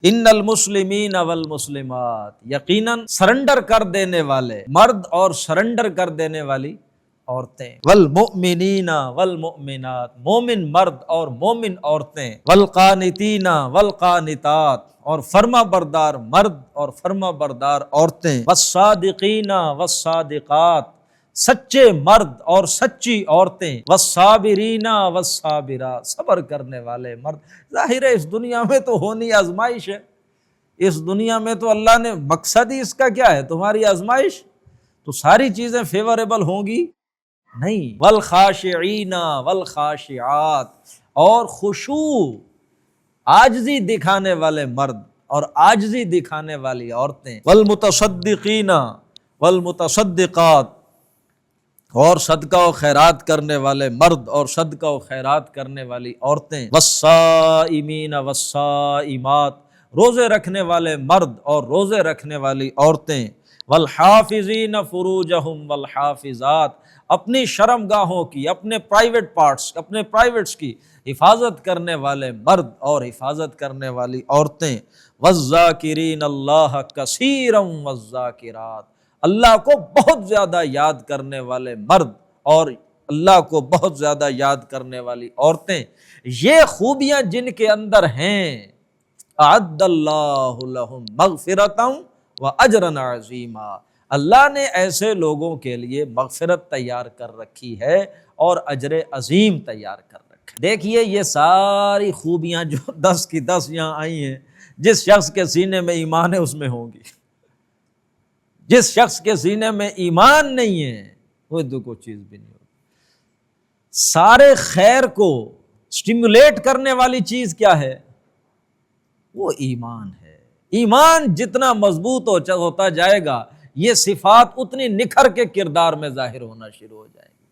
ان المسلمین والمسلمات، یقیناً سرنڈر کر دینے والے مرد اور سرنڈر کر دینے والی عورتیں، والمؤمنین والمؤمنات، مومن مرد اور مومن عورتیں، والقانتین والقانتات، اور فرما بردار مرد اور فرما بردار عورتیں، والصادقین والصادقات، سچے مرد اور سچی عورتیں، والصابرین والصابرات، صبر کرنے والے مرد۔ ظاہر ہے اس دنیا میں تو ہونی آزمائش ہے، اس دنیا میں تو اللہ نے مقصد ہی اس کا کیا ہے، تمہاری آزمائش، تو ساری چیزیں فیوریبل ہوں گی نہیں۔ والخاشعین والخاشعات، اور خشوع عاجزی دکھانے والے مرد اور عاجزی دکھانے والی عورتیں، والمتصدقین والمتصدقات، اور صدقہ و خیرات کرنے والے مرد اور صدقہ و خیرات کرنے والی عورتیں، والصائمین والصائمات، روزے رکھنے والے مرد اور روزے رکھنے والی عورتیں، والحافظین فروجہم والحافظات، اپنی شرمگاہوں کی، اپنے پرائیویٹ پارٹس، اپنے پرائیویٹس کی حفاظت کرنے والے مرد اور حفاظت کرنے والی عورتیں، والذاکرین اللہ کثیرا والذاکرات، اللہ کو بہت زیادہ یاد کرنے والے مرد اور اللہ کو بہت زیادہ یاد کرنے والی عورتیں۔ یہ خوبیاں جن کے اندر ہیں، اعد اللہ لہم مغفرۃ واجرا عظیما، اللہ نے ایسے لوگوں کے لیے مغفرت تیار کر رکھی ہے اور اجر عظیم تیار کر رکھا ہے۔ دیکھیے یہ ساری خوبیاں جو 10 کی 10 یہاں آئی ہیں، جس شخص کے سینے میں ایمان ہے اس میں ہوں گی، جس شخص کے سینے میں ایمان نہیں ہے وہ تو کوئی چیز بھی نہیں ہوگی۔ سارے خیر کو سٹیمولیٹ کرنے والی چیز کیا ہے؟ وہ ایمان ہے۔ ایمان جتنا مضبوط ہوتا جائے گا، یہ صفات اتنی نکھر کے کردار میں ظاہر ہونا شروع ہو جائیں گی۔